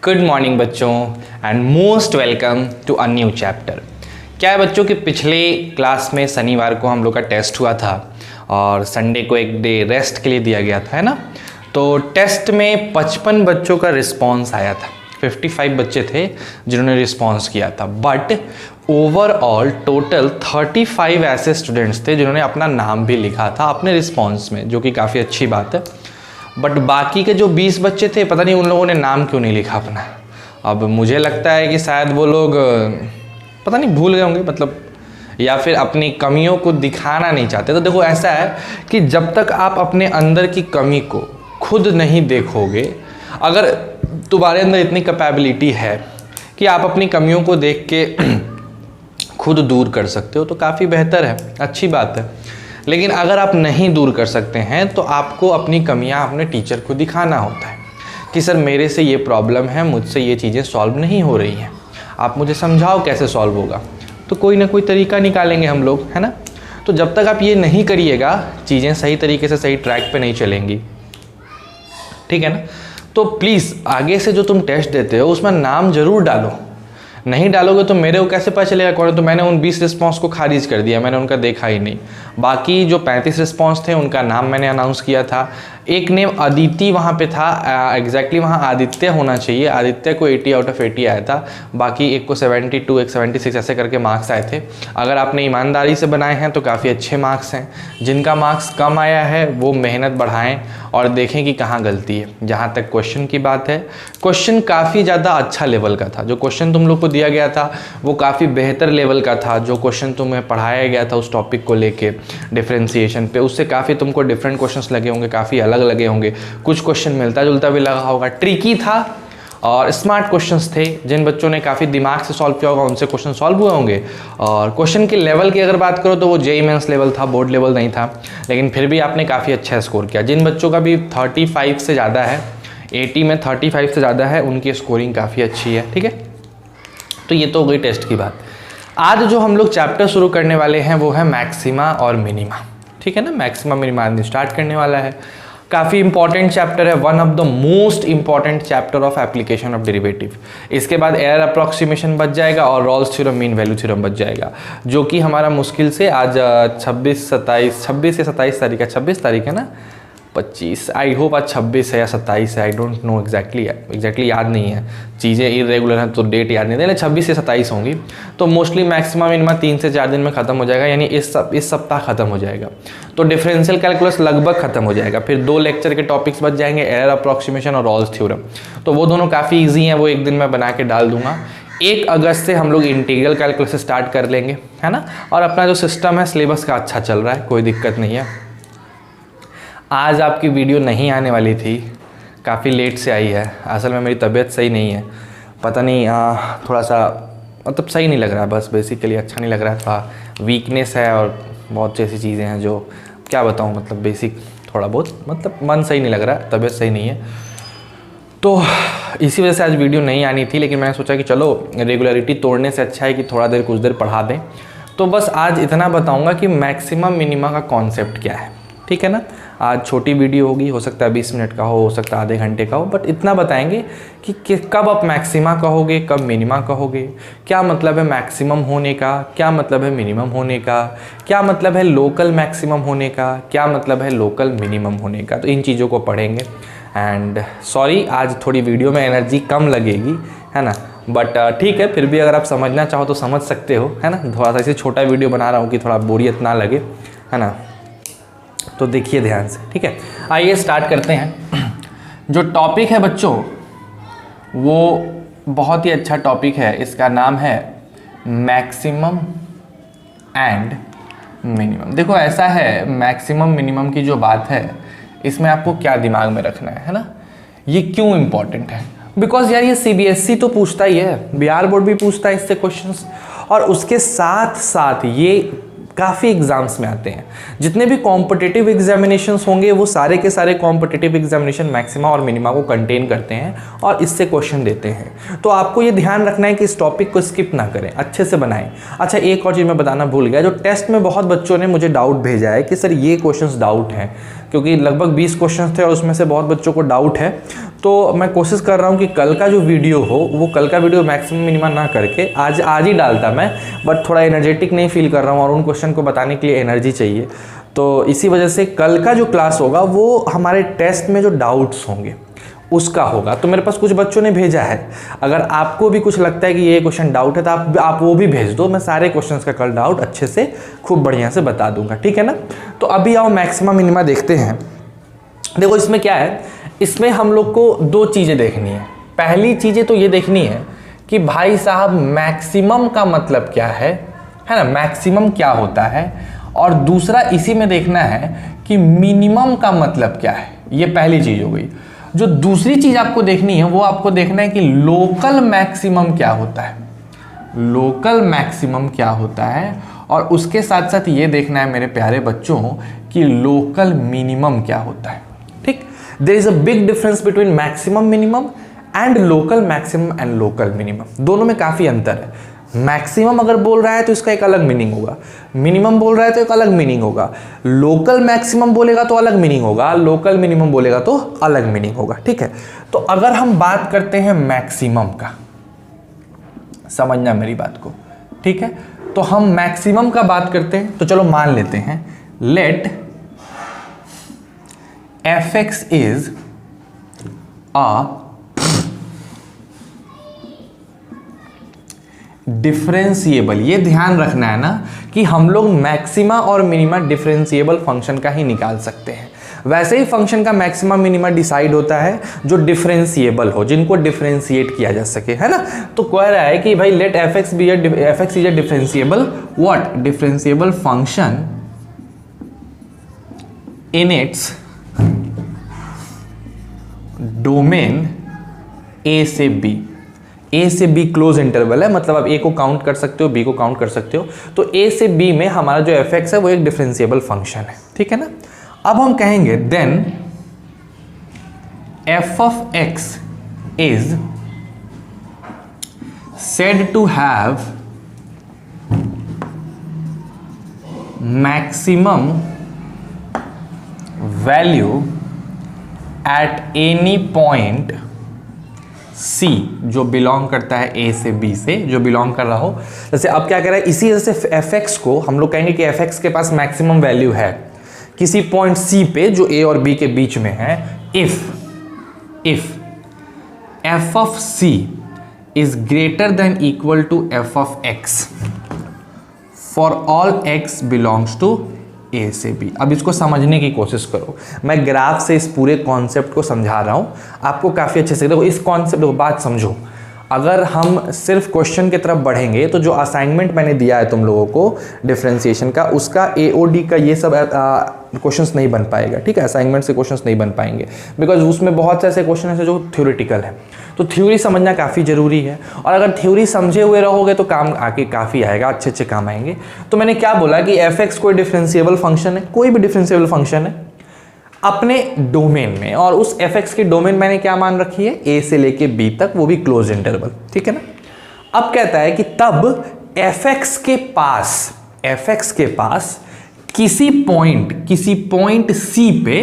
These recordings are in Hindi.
गुड मॉर्निंग बच्चों and most welcome to a new chapter. क्या है बच्चों कि पिछले क्लास में शनिवार को हम लोग का टेस्ट हुआ था और संडे को एक डे रेस्ट के लिए दिया गया था, है ना। तो टेस्ट में 55 बच्चों का रिस्पांस आया था, 55 बच्चे थे जिन्होंने रिस्पांस किया था, बट ओवरऑल टोटल 35 ऐसे स्टूडेंट्स थे जिन्होंने अपना नाम भी लिखा था अपने रिस्पांस में, जो कि काफ़ी अच्छी बात है। बट बाकी के जो 20 बच्चे थे, पता नहीं उन लोगों ने नाम क्यों नहीं लिखा अपना। अब मुझे लगता है कि शायद वो लोग पता नहीं भूल गए होंगे, मतलब या फिर अपनी कमियों को दिखाना नहीं चाहते। तो देखो ऐसा है कि जब तक आप अपने अंदर की कमी को खुद नहीं देखोगे, अगर तुम्हारे अंदर इतनी कैपेबिलिटी है कि आप अपनी कमियों को देख के खुद दूर कर सकते हो तो काफ़ी बेहतर है, अच्छी बात है। लेकिन अगर आप नहीं दूर कर सकते हैं तो आपको अपनी कमियां अपने टीचर को दिखाना होता है कि सर मेरे से ये प्रॉब्लम है, मुझसे ये चीज़ें सॉल्व नहीं हो रही हैं, आप मुझे समझाओ कैसे सॉल्व होगा। तो कोई ना कोई तरीका निकालेंगे हम लोग, है ना। तो जब तक आप ये नहीं करिएगा चीज़ें सही तरीके से सही ट्रैक पे नहीं चलेंगी, ठीक है ना। तो प्लीज़ आगे से जो तुम टेस्ट देते हो उसमें नाम ज़रूर डालो। नहीं डालोगे तो मेरे को कैसे पता चलेगा कौन है। तो मैंने उन 20 रिस्पॉन्स को खारिज कर दिया, मैंने उनका देखा ही नहीं। बाकी जो 35 रिस्पॉन्स थे उनका नाम मैंने अनाउंस किया था। एक नेम अदिति वहाँ पे था, एग्जैक्टली वहाँ आदित्य होना चाहिए, आदित्य को 80 आउट ऑफ 80 आया था। बाकी एक को 72, एक 76 ऐसे करके मार्क्स आए थे। अगर आपने ईमानदारी से बनाए हैं तो काफ़ी अच्छे मार्क्स हैं। जिनका मार्क्स कम आया है वो मेहनत बढ़ाएं और देखें कि कहाँ गलती है। जहाँ तक क्वेश्चन की बात है, क्वेश्चन काफ़ी ज़्यादा अच्छा लेवल का था। जो क्वेश्चन तुम लोग को दिया गया था वो काफ़ी बेहतर लेवल का था। जो क्वेश्चन तुम्हें पढ़ाया गया था उस टॉपिक को लेके डिफरेंशिएशन पे, उससे काफ़ी तुमको डिफरेंट क्वेश्चंस लगे होंगे, काफ़ी अलग लगे होंगे। कुछ क्वेश्चन मिलता जुलता भी लगा होगा, ट्रिकी था और स्मार्ट क्वेश्चंस थे। जिन बच्चों ने काफ़ी दिमाग से सॉल्व किया होगा उनसे क्वेश्चन सॉल्व हुए होंगे। और क्वेश्चन के लेवल की अगर बात करो तो वो जेईई मेंस लेवल था, बोर्ड लेवल नहीं था, लेकिन फिर भी आपने काफ़ी अच्छा स्कोर किया। जिन बच्चों का भी 35 से ज़्यादा है, 80 में 35 से ज़्यादा है, उनकी स्कोरिंग काफ़ी अच्छी है, ठीक है। तो ये तो हो गई टेस्ट की बात। आज जो हम लोग चैप्टर शुरू करने वाले हैं वो है मैक्सिमा और मिनिमा, ठीक है ना। मैक्सिमा मिनिमा आज स्टार्ट करने वाला है। काफ़ी इंपॉर्टेंट चैप्टर है, one of the most important chapter of application of derivative. इसके बाद एरर अप्रॉक्सीमेशन बच जाएगा और Rolle's theorem, mean value theorem बच जाएगा, जो कि हमारा मुश्किल से आज 26 या 27 तारीख है, 26 तारीख है ना, 25, आई होप आज 26 है या 27 है, आई डोंट नो एग्जैक्टली याद नहीं है, चीज़ें इरेगुलर हैं तो डेट याद नहीं है, लेकिन 26 से 27 होंगी। तो मोस्टली मैक्सिमम मिनिमा 3 से 4 दिन में ख़त्म हो जाएगा, यानी इस सप्ताह ख़त्म हो जाएगा। तो डिफरेंशियल कैलकुलस लगभग ख़त्म हो जाएगा। फिर 2 लेक्चर के टॉपिक्स बच जाएंगे, एरर अप्रॉक्सीमेशन और रॉल्स थ्योरम। तो वो दोनों काफ़ी ईजी हैं, वो एक दिन में बना के डाल दूंगा। 1 अगस्त से हम लोग इंटीग्रल कैलकुलस स्टार्ट कर लेंगे, है ना। और अपना जो सिस्टम है सिलेबस का अच्छा चल रहा है, कोई दिक्कत नहीं है। आज आपकी वीडियो नहीं आने वाली थी, काफ़ी लेट से आई है। असल में मेरी तबीयत सही नहीं है, पता नहीं थोड़ा सा मतलब सही नहीं लग रहा है, बस बेसिकली अच्छा नहीं लग रहा है, थोड़ा वीकनेस है और बहुत सी ऐसी चीज़ें हैं जो क्या बताऊँ, मतलब बेसिक थोड़ा बहुत, मतलब मन सही नहीं लग रहा है, तबीयत सही नहीं है। तो इसी वजह से आज वीडियो नहीं आनी थी, लेकिन मैंने सोचा कि चलो रेगुलरिटी तोड़ने से अच्छा है कि थोड़ा देर कुछ देर पढ़ा दें। तो बस आज इतना बताऊँगा कि मैक्सिमम मिनिमा का कॉन्सेप्ट क्या है, ठीक है ना। आज छोटी वीडियो होगी, हो सकता है 20 मिनट का हो सकता है आधे घंटे का हो, बट इतना बताएंगे कि कब आप मैक्सिमा कहोगे, कब मिनिमा कहोगे, क्या मतलब है मैक्सिमम होने का, क्या मतलब है मिनिमम होने का, क्या मतलब है लोकल मैक्सिमम होने का, क्या मतलब है लोकल मिनिमम होने का। तो इन चीज़ों को पढ़ेंगे। एंड सॉरी आज थोड़ी वीडियो में एनर्जी कम लगेगी, है ना, बट ठीक है, फिर भी अगर आप समझना चाहो तो समझ सकते हो, है ना। थोड़ा सा इसे छोटा वीडियो बना रहा हूँ कि थोड़ा बोरियत ना लगे, है ना। तो देखिए ध्यान से, ठीक है। आइए स्टार्ट करते हैं। जो टॉपिक है बच्चों वो बहुत ही अच्छा टॉपिक है, इसका नाम है मैक्सिमम एंड मिनिमम। देखो ऐसा है, मैक्सिमम मिनिमम की जो बात है इसमें आपको क्या दिमाग में रखना है ना। ये क्यों इंपॉर्टेंट है, बिकॉज यार ये सीबीएसई तो पूछता ही है, बिहार बोर्ड भी पूछता है इससे क्वेश्चंस, और उसके साथ साथ ये काफ़ी एग्जाम्स में आते हैं। जितने भी कॉम्पिटिटिव एग्जामिनेशंस होंगे वो सारे के सारे कॉम्पिटिटिव एग्जामिनेशन मैक्सिमा और मिनिमा को कंटेन करते हैं और इससे क्वेश्चन देते हैं। तो आपको ये ध्यान रखना है कि इस टॉपिक को स्किप ना करें, अच्छे से बनाएं। अच्छा, एक और चीज़ मैं बताना भूल गया, जो टेस्ट में बहुत बच्चों ने मुझे डाउट भेजा है कि सर ये क्वेश्चंस डाउट हैं, क्योंकि लगभग 20 क्वेश्चंस थे और उसमें से बहुत बच्चों को डाउट है। तो मैं कोशिश कर रहा हूँ कि कल का जो वीडियो हो वो कल का वीडियो मैक्सिमम मिनिमम ना करके आज ही डालता मैं, बट थोड़ा एनर्जेटिक नहीं फील कर रहा हूँ और उन क्वेश्चन को बताने के लिए एनर्जी चाहिए। तो इसी वजह से कल का जो क्लास होगा वो हमारे टेस्ट में जो डाउट्स होंगे उसका होगा। तो मेरे पास कुछ बच्चों ने भेजा है, अगर आपको भी कुछ लगता है कि ये क्वेश्चन डाउट है तो आप वो भी भेज दो, मैं सारे क्वेश्चंस का कल डाउट अच्छे से खूब बढ़िया से बता दूंगा, ठीक है ना। तो अभी आओ मैक्सिमा मिनिमा देखते हैं। देखो इसमें क्या है, इसमें हम लोग को दो चीज़ें देखनी है। पहली चीज़ें तो ये देखनी है कि भाई साहब मैक्सिमम का मतलब क्या है ना, मैक्सिमम क्या होता है, और दूसरा इसी में देखना है कि मिनिमम का मतलब क्या है। ये पहली चीज़ हो गई। जो दूसरी चीज़ आपको देखनी है वो आपको देखना है कि लोकल मैक्सिमम क्या होता है, लोकल मैक्सिमम क्या होता है, और उसके साथ साथ ये देखना है मेरे प्यारे बच्चों कि लोकल मिनिमम क्या होता है। ठीक, there is a big difference between maximum minimum and local maximum and local minimum. दोनों में काफ़ी अंतर है। मैक्सिमम अगर बोल रहा है तो इसका एक अलग मीनिंग होगा, मिनिमम बोल रहा है तो एक अलग मीनिंग होगा, लोकल मैक्सिमम बोलेगा तो अलग मीनिंग होगा, लोकल मिनिमम बोलेगा तो अलग मीनिंग होगा। ठीक है, तो अगर हम बात करते हैं मैक्सिमम का, समझना मेरी बात को, ठीक है, तो हम मैक्सिमम का बात करते हैं तो चलो मान लेते हैं, let fx is a differentiable. ये ध्यान रखना है ना कि हम लोग मैक्सिमा और मिनिमा डिफरेंशिएबल फंक्शन का ही निकाल सकते हैं। वैसे ही फंक्शन का मैक्सिमा मिनिमा डिसाइड होता है जो डिफरेंशिएबल हो, जिनको डिफरेंशिएट किया जा सके, है ना। तो कह रहा है कि भाई let fx is a differentiable what, differentiable function in its domain a से b। ए से बी क्लोज इंटरवल है, मतलब आप ए को काउंट कर सकते हो, बी को काउंट कर सकते हो। तो ए से बी में हमारा जो fx है वो एक डिफरेंशिएबल फंक्शन है, ठीक है ना। अब हम कहेंगे then f of x is said to have maximum value at any point C जो बिलोंग करता है A से B से, जो बिलोंग कर रहा हो। जैसे अब क्या कह रहा है, इसी वजह से fx को हम लोग कहेंगे कि fx के पास मैक्सिमम वैल्यू है किसी पॉइंट C पे जो A और B के बीच में है, if f of C is greater than equal to f of x for all x belongs to A से B। अब इसको समझने की कोशिश करो, मैं ग्राफ से इस पूरे कॉन्सेप्ट को समझा रहा हूँ आपको काफ़ी अच्छे से। देखो इस कॉन्सेप्ट को बात समझो, अगर हम सिर्फ क्वेश्चन की तरफ बढ़ेंगे तो जो असाइनमेंट मैंने दिया है तुम लोगों को डिफरेंशिएशन का, उसका AOD का ये सब क्वेश्चंस नहीं बन पाएगा, ठीक है। असाइनमेंट से क्वेश्चंस नहीं बन पाएंगे बिकॉज उसमें बहुत से ऐसे क्वेश्चन हैं जो थ्योरेटिकल है। तो थ्योरी समझना काफ़ी ज़रूरी है, और अगर थ्योरी समझे हुए रहोगे तो काम आके काफ़ी आएगा, अच्छे अच्छे काम आएंगे। तो मैंने क्या बोला कि fx कोई डिफरेंशिएबल फंक्शन है, कोई भी डिफरेंशिएबल फंक्शन है अपने डोमेन में, और उस fx के डोमेन मैंने क्या मान रखी है, a से लेके b तक, वो भी क्लोज इंटरवल, ठीक है ना। अब कहता है कि तब fx के पास किसी पॉइंट c पे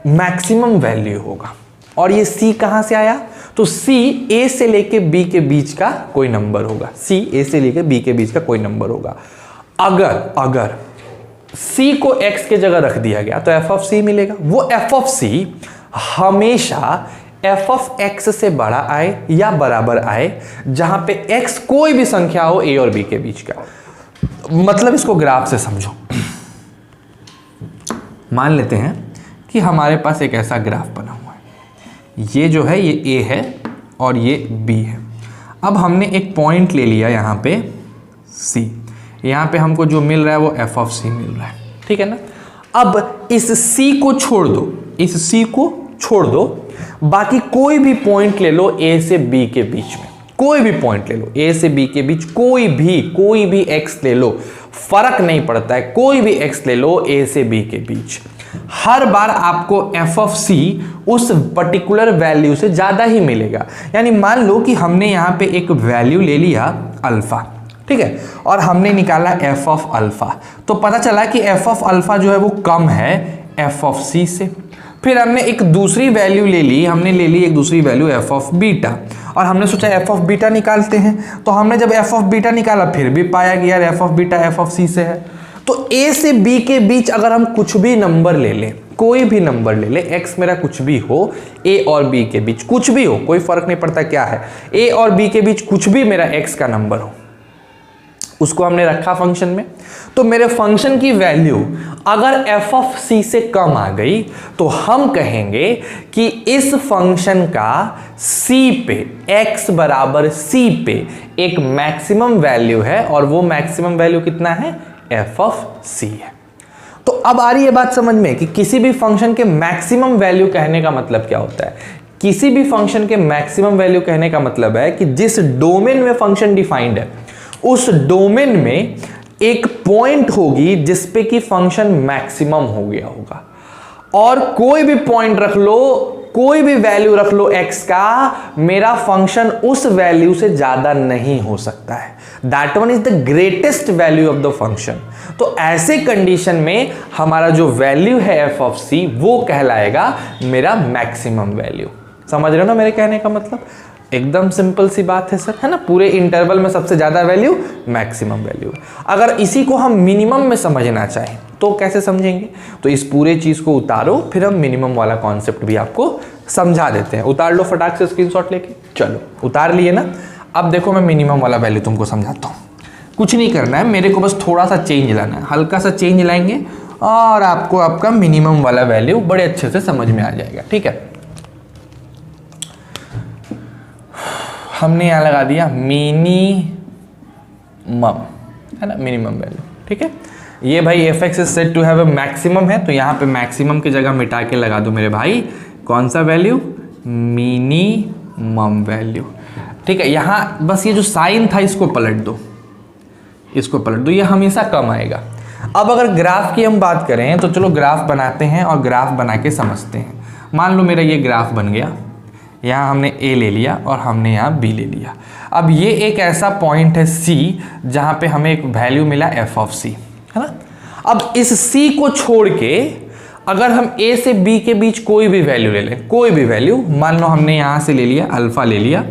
मैक्सिमम वैल्यू होगा, और ये c कहां से आया, तो c a से लेके b के बीच का कोई नंबर होगा, c a से लेके b के बीच का कोई नंबर होगा। अगर c को x के जगह रख दिया गया तो f of c मिलेगा। वो f of c हमेशा f of x से बड़ा आए या बराबर आए, जहां पे x कोई भी संख्या हो a और b के बीच का। मतलब इसको ग्राफ से समझो, मान लेते हैं कि हमारे पास एक ऐसा ग्राफ बना हुआ है, ये जो है ये a है और ये b है। अब हमने एक पॉइंट ले लिया यहाँ पे c, यहाँ पे हमको जो मिल रहा है वो f of c मिल रहा है, ठीक है ना। अब इस c को छोड़ दो, बाकी कोई भी पॉइंट ले लो a से b के बीच में, कोई भी पॉइंट ले लो a से b के बीच, कोई भी x ले लो, फर्क नहीं पड़ता है, कोई भी x ले लो a से b के बीच। हर बार आपको f of c उस पर्टिकुलर वैल्यू से ज़्यादा ही मिलेगा। यानी मान लो कि हमने यहाँ पे एक वैल्यू ले लिया अल्फा, ठीक है, और हमने निकाला f of अल्फा, तो पता चला कि f of अल्फा जो है वो कम है f of c से। फिर हमने एक दूसरी वैल्यू ले ली, हमने ले ली एक दूसरी वैल्यू एफ ऑफ बीटा, और हमने सोचा एफ ऑफ बीटा निकालते हैं। तो हमने जब एफ ऑफ बीटा निकाला फिर भी पाया कि यार F of beta F of C से है। तो ए से बी के बीच अगर हम कुछ भी नंबर ले लें, कोई भी नंबर ले ले, एक्स मेरा कुछ भी हो, ए और बी के बीच कुछ भी हो, कोई फर्क नहीं पड़ता क्या है, ए और बी के बीच कुछ भी मेरा एक्स का नंबर हो, उसको हमने रखा फंक्शन में। तो मेरे फंक्शन की वैल्यू अगर एफ ऑफ सी से कम आ गई तो हम कहेंगे कि इस फंक्शन का सी पे, एक्स बराबर सी पे एक मैक्सिमम वैल्यू है, और वो मैक्सिमम वैल्यू कितना है, एफ ऑफ सी है। तो अब आ रही है बात समझ में कि किसी भी फंक्शन के मैक्सिमम वैल्यू कहने का मतलब क्या होता है। किसी भी फंक्शन के मैक्सिमम वैल्यू कहने का मतलब है कि जिस डोमेन में फंक्शन डिफाइंड है उस डोमेन में एक पॉइंट होगी जिसपे कि फंक्शन मैक्सिमम हो गया होगा, और कोई भी पॉइंट रख लो, कोई भी वैल्यू रख लो x का, मेरा फंक्शन उस वैल्यू से ज्यादा नहीं हो सकता है। That one is the greatest value of the function. तो ऐसे कंडीशन में हमारा जो वैल्यू है एफ ऑफ सी वो कहलाएगा मेरा मैक्सिमम वैल्यू। समझ रहे हो ना मेरे कहने का मतलब? एकदम सिंपल सी बात है सर, है ना। पूरे इंटरवल में सबसे ज्यादा वैल्यू मैक्सिमम वैल्यू है। अगर इसी को हम मिनिमम में समझना चाहें तो कैसे समझेंगे? तो इस पूरे चीज को उतारो, फिर हम मिनिमम वाला कॉन्सेप्ट भी आपको समझा देते हैं। उतार लो फटाक से स्क्रीनशॉट लेके। चलो उतार लिए ना। अब देखो मैं मिनिमम वाला वैल्यू तुमको समझाता हूँ। कुछ नहीं करना है, मेरे को बस थोड़ा सा चेंज लाना है, हल्का सा चेंज लाएंगे और आपको आपका मिनिमम वाला वैल्यू बड़े अच्छे से समझ में आ जाएगा। ठीक है, हमने यहां लगा दिया मिनिमम, है ना, मिनिमम वैल्यू। ठीक है, ये भाई F X is said to have a maximum है, तो यहां पे मैक्सिमम की जगह मिटा के लगा दो मेरे भाई कौन सा वैल्यू, मिनिमम वैल्यू। ठीक है, यहां बस ये जो साइन था इसको पलट दो, इसको पलट दो, ये हमेशा कम आएगा। अब अगर ग्राफ की हम बात करें तो चलो ग्राफ बनाते हैं और ग्राफ बना के समझते हैं। मान लो मेरा ये ग्राफ बन गया, यहाँ हमने A ले लिया और हमने यहाँ B ले लिया। अब ये एक ऐसा पॉइंट है C जहाँ पे हमें एक वैल्यू मिला f ऑफ C, है ना। अब इस C को छोड़ के अगर हम A से B के बीच कोई भी वैल्यू ले लें, कोई भी वैल्यू, मान लो हमने यहाँ से ले लिया अल्फ़ा ले लिया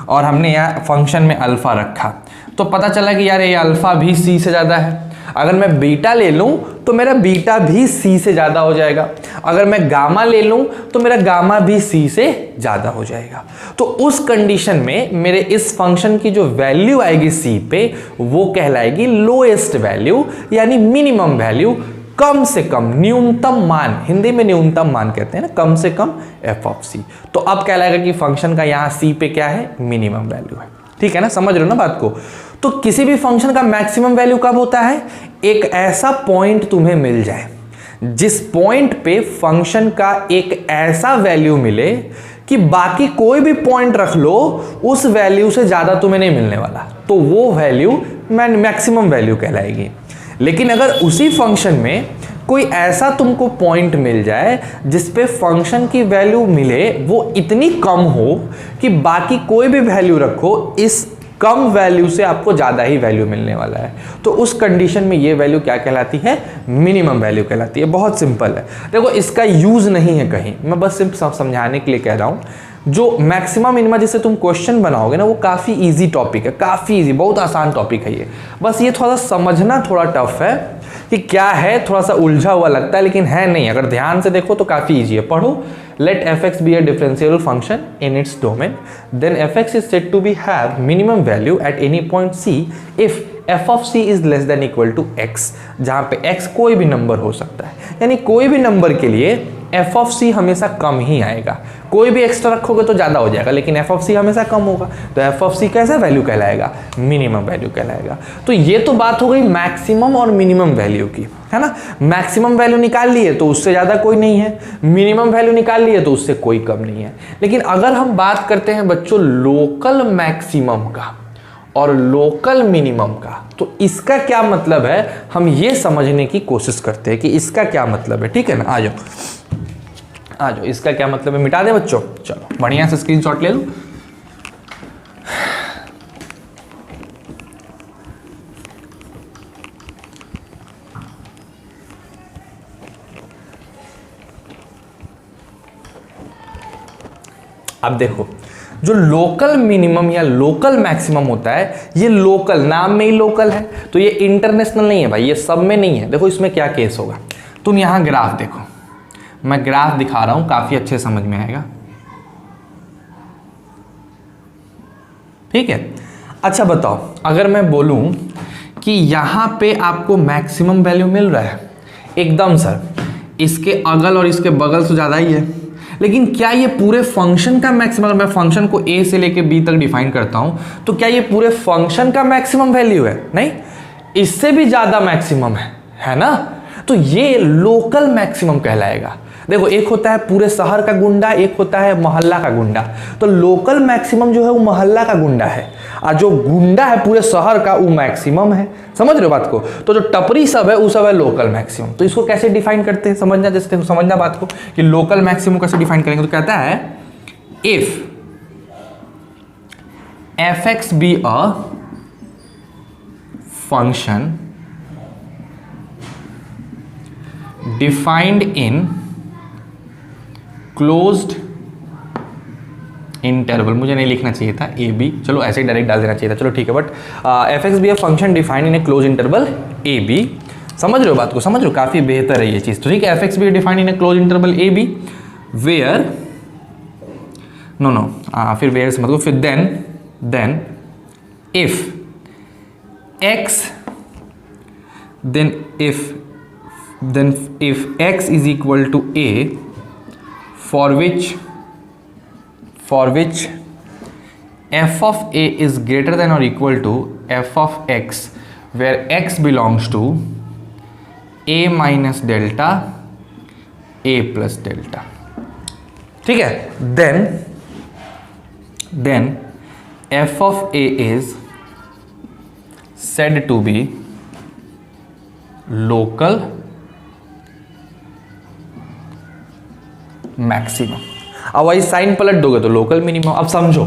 और हमने यहाँ फंक्शन में अल्फ़ा रखा, तो पता चला कि यार ये अल्फ़ा भी C से ज़्यादा है। अगर मैं बीटा ले लूं तो मेरा बीटा भी सी से ज़्यादा हो जाएगा। अगर मैं गामा ले लूं तो मेरा गामा भी सी से ज़्यादा हो जाएगा। तो उस कंडीशन में मेरे इस फंक्शन की जो वैल्यू आएगी सी पे वो कहलाएगी लोएस्ट वैल्यू, यानी मिनिमम वैल्यू, कम से कम, न्यूनतम मान, हिंदी में न्यूनतम मान कहते हैं ना, कम से कम एफ ऑफ सी। तो अब कहलाएगा कि फंक्शन का यहाँ सी पे क्या है, मिनिमम वैल्यू है। ठीक है ना, समझ रहे हो ना बात को। तो किसी भी फंक्शन का मैक्सिमम वैल्यू कब होता है, एक ऐसा पॉइंट तुम्हें मिल जाए जिस पॉइंट पे फंक्शन का एक ऐसा वैल्यू मिले कि बाकी कोई भी पॉइंट रख लो उस वैल्यू से ज्यादा तुम्हें नहीं मिलने वाला, तो वो वैल्यू मैक्सिमम वैल्यू कहलाएगी। लेकिन अगर उसी फंक्शन में कोई ऐसा तुमको पॉइंट मिल जाए जिस पे फंक्शन की वैल्यू मिले वो इतनी कम हो कि बाकी कोई भी वैल्यू रखो इस कम वैल्यू से आपको ज़्यादा ही वैल्यू मिलने वाला है, तो उस कंडीशन में ये वैल्यू क्या कहलाती है, मिनिमम वैल्यू कहलाती है। बहुत सिंपल है, देखो इसका यूज़ नहीं है कहीं, मैं बस सिर्फ समझाने के लिए कह रहा हूँ। जो मैक्सिमम मिनिमम जिससे तुम क्वेश्चन बनाओगे ना वो काफ़ी ईजी टॉपिक है, काफ़ी ईजी, बहुत आसान टॉपिक है ये। बस ये थोड़ा सा समझना थोड़ा टफ है कि क्या है, थोड़ा सा उलझा हुआ लगता है लेकिन है नहीं। अगर ध्यान से देखो तो काफ़ी ईजी है। पढ़ो, let fx be a differentiable function in its domain, then fx is said to be have minimum value at any point c if f of c is less than equal to x, जहाँ पे x कोई भी नंबर हो सकता है, यानी कोई भी नंबर के लिए f of c हमेशा कम ही आएगा। कोई भी एक्स्ट्रा रखोगे तो ज़्यादा हो जाएगा लेकिन f of c हमेशा कम होगा, तो f of c कैसा वैल्यू कहलाएगा, मिनिमम वैल्यू कहलाएगा। तो ये तो बात हो गई मैक्सिमम और मिनिमम वैल्यू की, है ना। मैक्सिमम वैल्यू निकाल लिए तो उससे ज़्यादा कोई नहीं है, मिनिमम वैल्यू निकाल लिए तो उससे कोई कम नहीं है। लेकिन अगर हम बात करते हैं बच्चों लोकल मैक्सिमम का और लोकल मिनिमम का, तो इसका क्या मतलब है हम ये समझने की कोशिश करते हैं कि इसका क्या मतलब है। ठीक है ना, आ जाओ आ जाओ, इसका क्या मतलब है मिटा दे बच्चों। चलो बढ़िया से स्क्रीनशॉट ले लो। अब देखो, जो लोकल मिनिमम या लोकल मैक्सिमम होता है, ये लोकल, नाम में ही लोकल है, तो ये इंटरनेशनल नहीं है भाई, ये सब में नहीं है। देखो इसमें क्या केस होगा, तुम यहां ग्राफ देखो, मैं ग्राफ दिखा रहा हूं, काफी अच्छे समझ में आएगा, ठीक है। अच्छा बताओ, अगर मैं बोलूं कि यहां पे आपको मैक्सिमम वैल्यू मिल रहा है, एकदम सर इसके अगल और इसके बगल से ज्यादा ही है, लेकिन क्या ये पूरे फंक्शन का मैक्सिमम, अगर मैं फंक्शन को ए से लेके बी तक डिफाइन करता हूं, तो क्या ये पूरे फंक्शन का मैक्सिमम वैल्यू है? नहीं, इससे भी ज्यादा मैक्सिमम है ना, तो ये लोकल मैक्सिमम कहलाएगा। देखो, एक होता है पूरे शहर का गुंडा, एक होता है मोहल्ला का गुंडा, तो लोकल मैक्सिमम जो है वो मोहल्ला का गुंडा है, और जो गुंडा है पूरे शहर का वो मैक्सिमम है। समझ रहे हो बात को? तो जो टपरी सब है वो सब है लोकल मैक्सिमम। तो इसको कैसे डिफाइन करते हैं, समझना, जैसे समझना बात को कि लोकल मैक्सिमम कैसे डिफाइन करेंगे। तो कहता है if fx B a function defined in closed interval, मुझे नहीं लिखना चाहिए था ए बी, चलो ऐसे ही डायरेक्ट डाल देना चाहिए था, चलो ठीक है, but F X be a function defined in a close interval A B. समझ रहे हो बात को? समझ रहे हो? काफी बेहतर है ये चीज। तो ठीक है, F X be defined in a close interval A B where no फिर वेयर से मतलब फिर then if x is equal to a for which f of a is greater than or equal to f of x where x belongs to a minus delta a plus delta, ठीक है। then f of a is said to be local maximum. अब वही साइन पलट दोगे तो लोकल मिनिमम। अब समझो,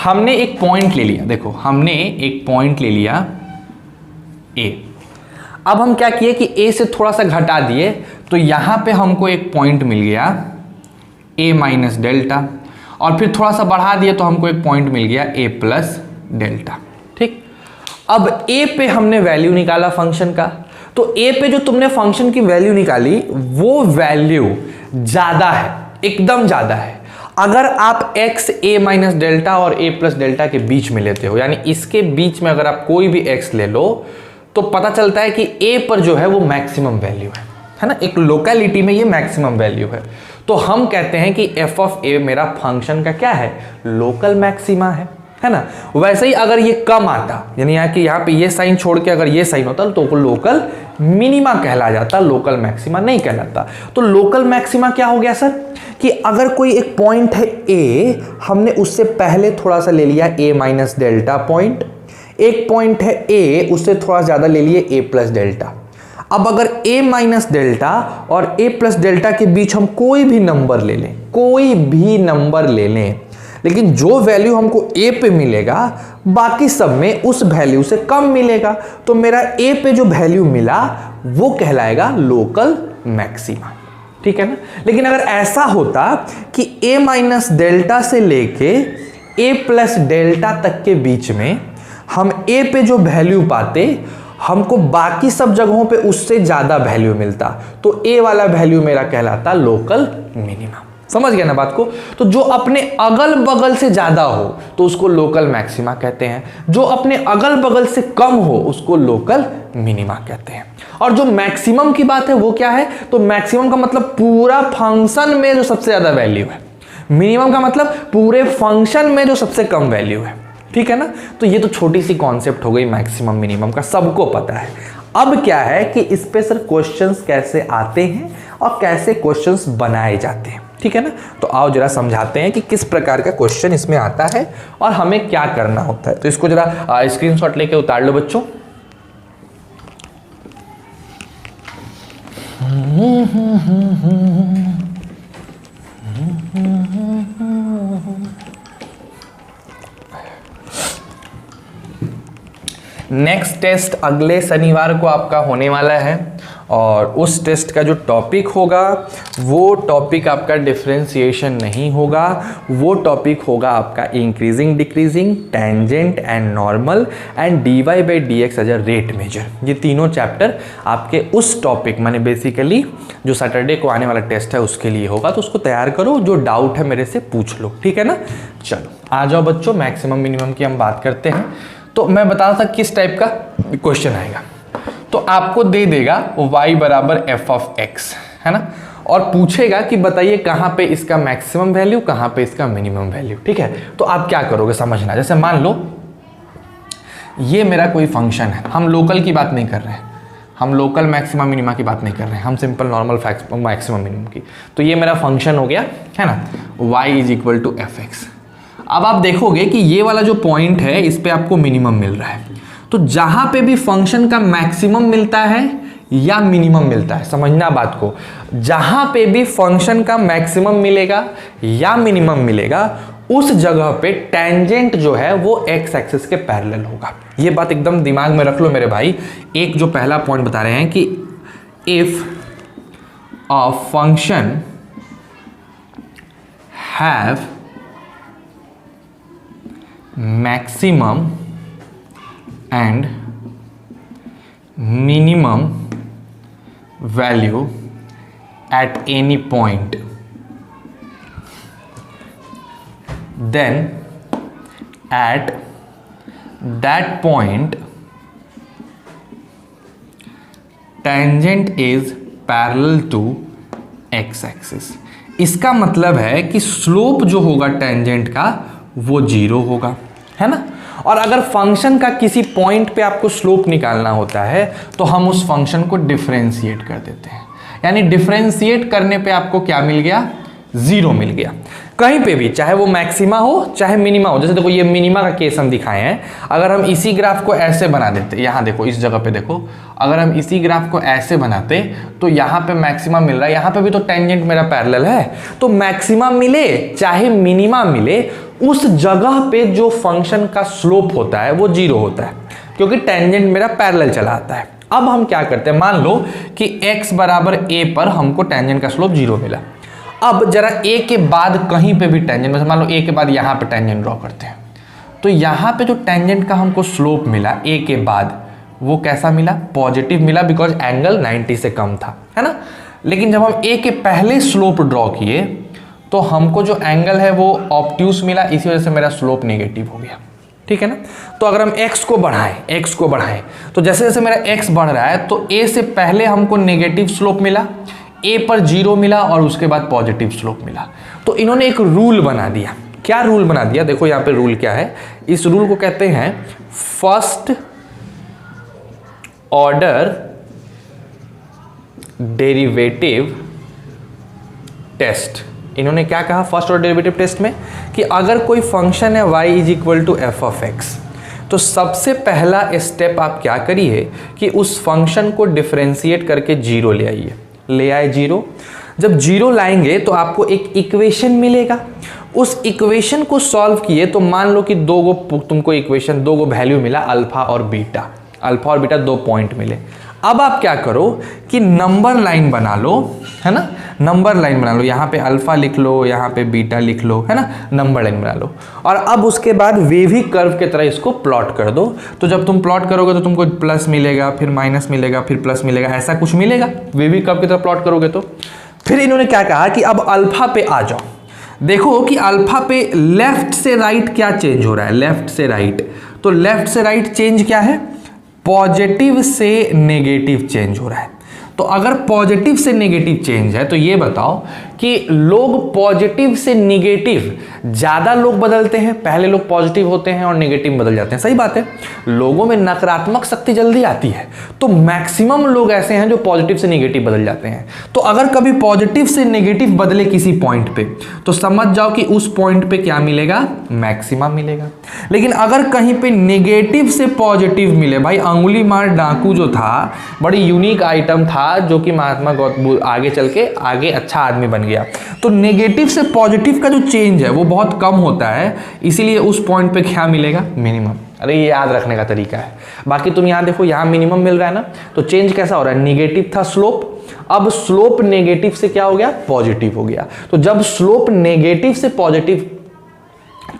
हमने एक पॉइंट ले लिया, देखो हमने एक पॉइंट ले लिया ए, अब हम क्या किए कि ए से थोड़ा सा घटा दिए, तो यहां पे हमको एक पॉइंट मिल गया ए माइनस डेल्टा, और फिर थोड़ा सा बढ़ा दिए तो हमको एक पॉइंट मिल गया ए प्लस डेल्टा, ठीक। अब ए पे हमने वैल्यू निकाला फंक्शन का, तो ए पे जो तुमने फंक्शन की वैल्यू निकाली वो वैल्यू ज्यादा है, एकदम ज्यादा है। अगर आप x a माइनस डेल्टा और a प्लस डेल्टा के बीच में लेते हो, यानी इसके बीच में अगर आप कोई भी x ले लो, तो पता चलता है कि a पर जो है वो मैक्सिमम वैल्यू है ना, एक लोकेलिटी में ये मैक्सिमम वैल्यू है। तो हम कहते हैं कि f ऑफ a मेरा फंक्शन का क्या है, लोकल मैक्सिमा है ना। वैसे ही अगर ये कम आता, यानी यहाँ पे ये साइन छोड़ के अगर ये साइन होता तो लोकल मिनिमा कहला जाता, लोकल मैक्सिमा नहीं कहलाता। तो लोकल मैक्सिमा क्या हो गया सर, कि अगर कोई एक पॉइंट है ए, हमने उससे पहले थोड़ा सा ले लिया ए माइनस डेल्टा पॉइंट, एक पॉइंट है ए, उससे थोड़ा ज्यादा ले लिए ए प्लस डेल्टा। अब अगर a माइनस डेल्टा और a प्लस डेल्टा के बीच हम कोई भी नंबर ले लें, कोई भी नंबर ले लें, लेकिन जो वैल्यू हमको a पे मिलेगा बाकी सब में उस वैल्यू से कम मिलेगा, तो मेरा a पे जो वैल्यू मिला वो कहलाएगा लोकल मैक्सिमा, ठीक है ना। लेकिन अगर ऐसा होता कि a माइनस डेल्टा से लेके a प्लस डेल्टा तक के बीच में हम a पे जो वैल्यू पाते हमको बाकी सब जगहों पे उससे ज्यादा वैल्यू मिलता, तो a वाला वैल्यू मेरा कहलाता लोकल मिनिमम। समझ गया ना बात को। तो जो अपने अगल बगल से ज्यादा हो तो उसको लोकल मैक्सिमा कहते हैं, जो अपने अगल बगल से कम हो उसको लोकल मिनिमा कहते हैं। और जो मैक्सिमम की बात है वो क्या है, तो मैक्सिमम का मतलब पूरा फंक्शन में जो सबसे ज्यादा वैल्यू है, मिनिमम का मतलब पूरे फंक्शन में जो सबसे कम वैल्यू है, ठीक है ना। तो ये तो छोटी सी कॉन्सेप्ट हो गई मैक्सिमम मिनिमम का, सबको पता है। अब क्या है कि इस पे सर क्वेश्चंस कैसे आते हैं और कैसे क्वेश्चंस बनाए जाते हैं, ठीक है ना। तो आओ जरा समझाते हैं कि किस प्रकार का क्वेश्चन इसमें आता है और हमें क्या करना होता है। तो इसको जरा स्क्रीनशॉट लेके उतार लो बच्चों। नेक्स्ट टेस्ट अगले शनिवार को आपका होने वाला है और उस टेस्ट का जो टॉपिक होगा वो टॉपिक आपका डिफरेंशिएशन नहीं होगा, वो टॉपिक होगा आपका increasing decreasing, tangent and normal and dy by D X as a rate measure. ये तीनों चैप्टर आपके उस टॉपिक माने बेसिकली जो सैटरडे को आने वाला टेस्ट है उसके लिए होगा। तो उसको तैयार करो, जो डाउट है मेरे से पूछ लो, ठीक है ना। चलो आ जाओ बच्चों, मैक्सिमम मिनिमम की हम बात करते हैं। तो मैं बता रहा था किस टाइप का क्वेश्चन आएगा। तो आपको दे देगा y बराबर एफ ऑफ एक्स, है ना, और पूछेगा कि बताइए कहाँ पे इसका मैक्सिमम वैल्यू, कहाँ पे इसका मिनिमम वैल्यू, ठीक है। तो आप क्या करोगे समझना, जैसे मान लो ये मेरा कोई फंक्शन है, हम लोकल की बात नहीं कर रहे हैं, हम लोकल मैक्सिमम मिनिमा की बात नहीं कर रहे हैं, हम सिंपल नॉर्मल मैक्सिमम मिनिमम की। तो ये मेरा फंक्शन हो गया, है ना, y is equal to F X. अब आप देखोगे कि ये वाला जो पॉइंट है इस पे आपको मिनिमम मिल रहा है। तो जहां पे भी फंक्शन का मैक्सिमम मिलता है या मिनिमम मिलता है, समझना बात को, जहां पे भी फंक्शन का मैक्सिमम मिलेगा या मिनिमम मिलेगा उस जगह पे टेंजेंट जो है वो एक्स एक्सिस के पैरेलल होगा। ये बात एकदम दिमाग में रख लो मेरे भाई। एक जो पहला पॉइंट बता रहे हैं कि if a function have maximum and minimum value at any point, then at that point tangent is parallel to x axis। इसका मतलब है कि स्लोप जो होगा टेंजेंट का वो 0 होगा, है ना। और अगर फंक्शन का किसी पॉइंट पे आपको स्लोप निकालना होता है तो हम उस फंक्शन को डिफरेंशिएट कर देते हैं, यानी डिफरेंशिएट करने पे आपको क्या मिल गया, 0 मिल गया। कहीं पे भी, चाहे वो मैक्सिमा हो चाहे मिनिमा हो। जैसे देखो ये मिनिमा का केस हम दिखाए हैं, अगर हम इसी ग्राफ को ऐसे बना देते, यहाँ देखो इस जगह पे देखो, अगर हम इसी ग्राफ को ऐसे बनाते तो यहाँ पे मैक्सिमा मिल रहा है, यहाँ पे भी तो टेंजेंट मेरा पैरेलल है। तो मैक्सिमा मिले चाहे मिनिमा मिले, उस जगह पे जो फंक्शन का स्लोप होता है वो 0 होता है, क्योंकि टेंजेंट मेरा पैरेलल चला आता है। अब हम क्या करते हैं, मान लो कि x बराबर a पर हमको टेंजेंट का स्लोप 0 मिला। अब जरा a के बाद कहीं पे भी टेंजेंट, मतलब मान लो a के बाद यहाँ पे टेंजेंट ड्रॉ करते हैं, तो यहाँ पे जो टेंजेंट का हमको स्लोप मिला a के बाद वो कैसा मिला, पॉजिटिव मिला, बिकॉज एंगल 90 से कम था, है ना। लेकिन जब हम a के पहले स्लोप ड्रॉ किए तो हमको जो एंगल है वो ऑब्ट्यूस मिला, इसी वजह से मेरा स्लोप नेगेटिव हो गया, ठीक है ना। तो अगर हम x को बढ़ाएं तो जैसे जैसे मेरा x बढ़ रहा है तो a से पहले हमको नेगेटिव स्लोप मिला, a पर 0 मिला और उसके बाद पॉजिटिव स्लोप मिला। तो इन्होंने एक रूल बना दिया। क्या रूल बना दिया, देखो यहाँ पे रूल क्या है। इस रूल को कहते हैं फर्स्ट ऑर्डर डेरिवेटिव टेस्ट। इन्होंने क्या कहा फर्स्ट ऑर्डर डेरिवेटिव टेस्ट में, कि अगर कोई फंक्शन है y is equal to F of X, तो सबसे पहला स्टेप आप क्या करिए कि उस फंक्शन को डिफरेंशिएट करके 0 ले आइए। ले आए 0, जब 0 लाएंगे तो आपको एक इक्वेशन मिलेगा। उस इक्वेशन को सॉल्व किए तो मान लो कि तुमको इक्वेशन 2 वैल्यू मिला, अल्फा और बीटा, 2 पॉइंट मिले। अब आप क्या करो कि नंबर लाइन बना लो, है ना, नंबर लाइन बना लो, यहाँ पे अल्फा लिख लो, यहाँ पे बीटा लिख लो, है ना, नंबर लाइन बना लो। और अब उसके बाद वेवी कर्व की तरह इसको प्लॉट कर दो। तो जब तुम प्लॉट करोगे तो तुमको प्लस मिलेगा, फिर माइनस मिलेगा, फिर प्लस मिलेगा, ऐसा कुछ मिलेगा वेवी कर्व की तरह प्लॉट करोगे तो। फिर इन्होंने क्या कहा कि अब अल्फा पे आ जाओ, देखो कि अल्फा पे लेफ्ट से राइट क्या चेंज हो रहा है, लेफ्ट से राइट। तो लेफ्ट से राइट चेंज क्या है, पॉजिटिव से नेगेटिव चेंज हो रहा है। तो अगर पॉजिटिव से नेगेटिव चेंज है तो ये बताओ कि लोग पॉजिटिव से नेगेटिव ज़्यादा लोग बदलते हैं, पहले लोग पॉजिटिव होते हैं और नेगेटिव बदल जाते हैं, सही बात है। लोगों में नकारात्मक शक्ति जल्दी आती है, तो मैक्सिमम लोग ऐसे हैं जो पॉजिटिव से नेगेटिव बदल जाते हैं। तो अगर कभी पॉजिटिव से नेगेटिव बदले किसी पॉइंट पे तो समझ जाओ कि उस पॉइंट पे क्या मिलेगा, मैक्सिमम मिलेगा। लेकिन अगर कहीं पे नेगेटिव से पॉजिटिव मिले, भाई अंगुली मार डाकू जो था बड़ी यूनिक आइटम था, जो कि महात्मा गौतम आगे चल के आगे अच्छा आदमी बन गया। गया। तो नेगेटिव से पॉजिटिव का जो चेंज है वो बहुत कम होता है, इसीलिए उस पॉइंट पे क्या मिलेगा, मिनिमम। अरे ये याद रखने का तरीका है। बाकी तुम यहाँ देखो, यहाँ मिनिमम मिल रहा है ना, तो चेंज कैसा हो रहा है, निगेटिव था स्लोप, अब स्लोप नेगेटिव से क्या हो गया, पॉजिटिव हो गया। तो जब स्लोप नेगेटिव से पॉजिटिव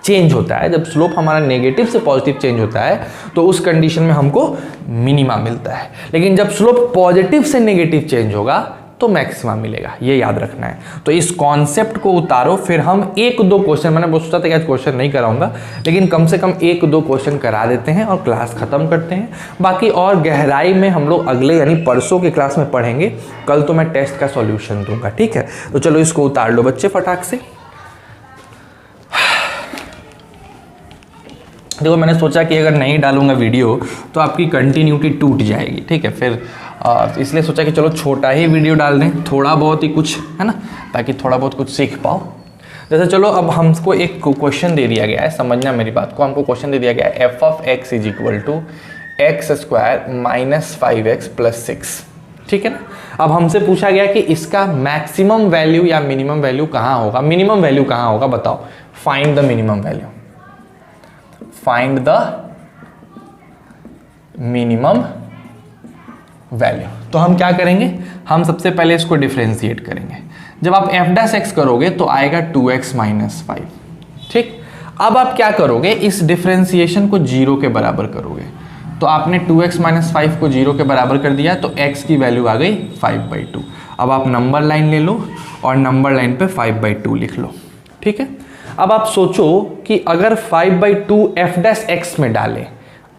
चेंज होता है, जब स्लोप हमारा नेगेटिव से पॉजिटिव चेंज होता है, तो उस कंडीशन में हमको मिनिमा मिलता है। लेकिन जब स्लोप पॉजिटिव से नेगेटिव चेंज होगा तो मैक्सिमा मिलेगा, ये याद रखना है। तो इस कॉन्सेप्ट को उतारो, फिर हम एक दो क्वेश्चन, मैंने सोचा था कि आज क्वेश्चन नहीं कराऊंगा, लेकिन कम से कम एक दो क्वेश्चन करा देते हैं और क्लास खत्म करते हैं। बाकी और गहराई में हम लोग अगले यानी परसों की क्लास में पढ़ेंगे। कल तो मैं टेस्ट का सॉल्यूशन दूंगा, ठीक है। तो चलो इसको उतार लो बच्चे फटाक से। देखो मैंने सोचा कि अगर नहीं डालूंगा वीडियो तो आपकी कंटिन्यूटी टूट जाएगी, ठीक है। फिर इसलिए सोचा कि चलो छोटा ही वीडियो डाल दें, थोड़ा बहुत ही कुछ है ना, ताकि थोड़ा बहुत कुछ सीख पाओ। जैसे चलो अब हमको एक क्वेश्चन दे दिया गया है, समझना मेरी बात को। हमको क्वेश्चन दे दिया गया है F of X is equal to X square minus 5x plus 6, ठीक है ना। अब हमसे पूछा गया कि इसका मैक्सिमम वैल्यू या मिनिमम वैल्यू कहाँ होगा, मिनिमम वैल्यू कहाँ होगा बताओ, find the minimum value, find the minimum value. तो हम क्या करेंगे, हम सबसे पहले इसको डिफरेंशिएट करेंगे। जब आप एफ डैश एक्स करोगे तो आएगा 2x माइनस 5, ठीक। अब आप क्या करोगे, इस डिफरेंशिएशन को 0 के बराबर करोगे। तो आपने 2x माइनस 5 को 0 के बराबर कर दिया, तो x की वैल्यू आ गई 5/2। अब आप नंबर लाइन ले लो और नंबर लाइन पे 5/2 लिख लो, ठीक है। अब आप सोचो कि अगर 5/2 एफ डैश एक्स में डालें,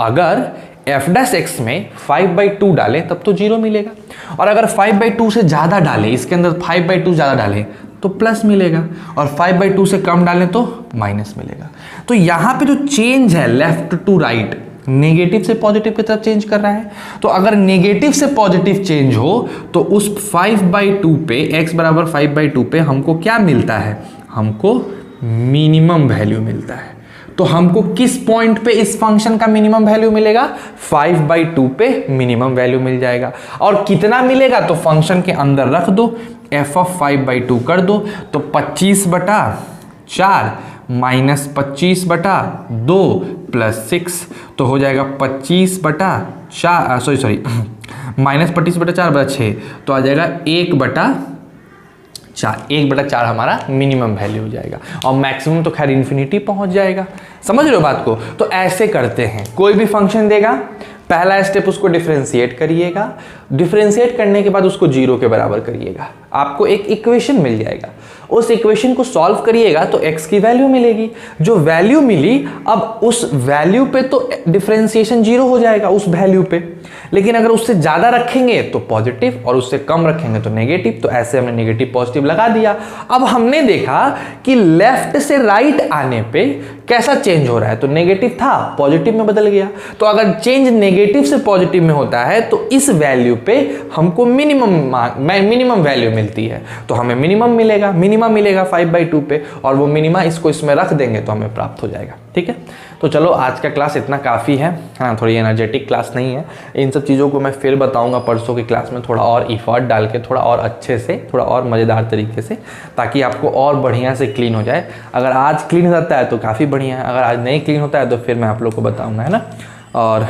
अगर एफ डैश एक्स में 5/2 डालें तब तो 0 मिलेगा, और अगर 5/2 से ज़्यादा डालें, इसके अंदर 5/2 ज़्यादा डालें तो प्लस मिलेगा, और 5/2 से कम डालें तो माइनस मिलेगा। तो यहाँ पे जो चेंज है लेफ्ट टू राइट, नेगेटिव से पॉजिटिव की तरफ चेंज कर रहा है। तो अगर नेगेटिव से पॉजिटिव चेंज हो तो उस 5/2 पे, x बराबर 5/2 पे हमको क्या मिलता है, हमको मिनिमम वैल्यू मिलता है। तो हमको किस पॉइंट पे इस फंक्शन का मिनिमम वैल्यू मिलेगा, 5/2 पे मिनिमम वैल्यू मिल जाएगा। और कितना मिलेगा, तो फंक्शन के अंदर रख दो, f ऑफ 5/2 कर दो, तो 25/4 माइनस 25/2 प्लस 6, तो हो जाएगा 25/4 सॉरी माइनस 25/4/6, तो आ जाएगा 1/4 हमारा मिनिमम वैल्यू हो जाएगा। और मैक्सिमम तो खैर इन्फिनिटी पहुंच जाएगा। समझ रहे हो बात को। तो ऐसे करते हैं, कोई भी फंक्शन देगा, पहला स्टेप उसको डिफरेंशिएट करिएगा, डिफरेंशिएट करने के बाद उसको 0 के बराबर करिएगा, आपको एक इक्वेशन मिल जाएगा। उस इक्वेशन को सॉल्व करिएगा तो x की वैल्यू मिलेगी। जो वैल्यू मिली, अब उस वैल्यू पे तो डिफरेंशिएशन 0 हो जाएगा उस वैल्यू पे, लेकिन अगर उससे ज़्यादा रखेंगे तो पॉजिटिव और उससे कम रखेंगे तो नेगेटिव। तो ऐसे हमने नेगेटिव पॉजिटिव लगा दिया। अब हमने देखा कि लेफ्ट से राइट आने पे कैसा चेंज हो रहा है, तो नेगेटिव था पॉजिटिव में बदल गया। तो अगर चेंज नेगेटिव से पॉजिटिव में होता है तो इस वैल्यू पे हमको मिनिमम वैल्यू मिलती है, तो हमें मिनिमम मिलेगा 5/2 पे, और वो मिनिमा इसको इसमें रख देंगे तो हमें प्राप्त हो जाएगा, ठीक है। तो चलो आज का क्लास इतना काफ़ी है, हाँ थोड़ी एनर्जेटिक क्लास नहीं है। इन सब चीज़ों को मैं फिर बताऊंगा परसों की क्लास में, थोड़ा और इफर्ट डाल के, थोड़ा और अच्छे से, थोड़ा और मज़ेदार तरीके से, ताकि आपको और बढ़िया से क्लीन हो जाए। अगर आज क्लीन हो जाता है तो काफ़ी बढ़िया है, अगर आज नहीं क्लीन होता है तो फिर मैं आप लोग को बताऊँगा, है ना। और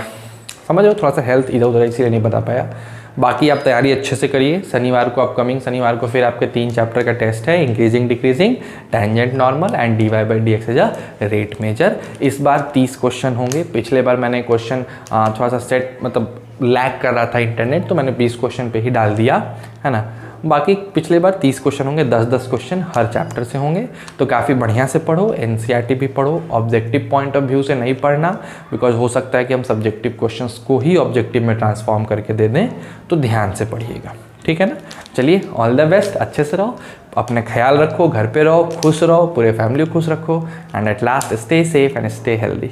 समझ लो थोड़ा सा हेल्थ इधर उधर इसीलिए नहीं बता पाया। बाकी आप तैयारी अच्छे से करिए। शनिवार को, अपकमिंग शनिवार को फिर आपके 3 चैप्टर का टेस्ट है, increasing decreasing, tangent normal and dy/dx as a rate measure. इस बार 30 क्वेश्चन होंगे। पिछले बार मैंने क्वेश्चन थोड़ा सा सेट मतलब लैग कर रहा था इंटरनेट, तो मैंने 20 क्वेश्चन पे ही डाल दिया, है ना। बाकी पिछले बार 30 क्वेश्चन होंगे, 10-10 क्वेश्चन हर चैप्टर से होंगे। तो काफ़ी बढ़िया से पढ़ो, NCERT भी पढ़ो, ऑब्जेक्टिव पॉइंट ऑफ व्यू से नहीं पढ़ना, बिकॉज हो सकता है कि हम सब्जेक्टिव क्वेश्चंस को ही ऑब्जेक्टिव में ट्रांसफॉर्म करके दे दें, तो ध्यान से पढ़िएगा, ठीक है ना। चलिए ऑल द बेस्ट, अच्छे से रहो, अपने ख्याल रखो, घर पे रहो, खुश रहो, पूरे फैमिली को खुश रखो, and at last stay safe and stay healthy.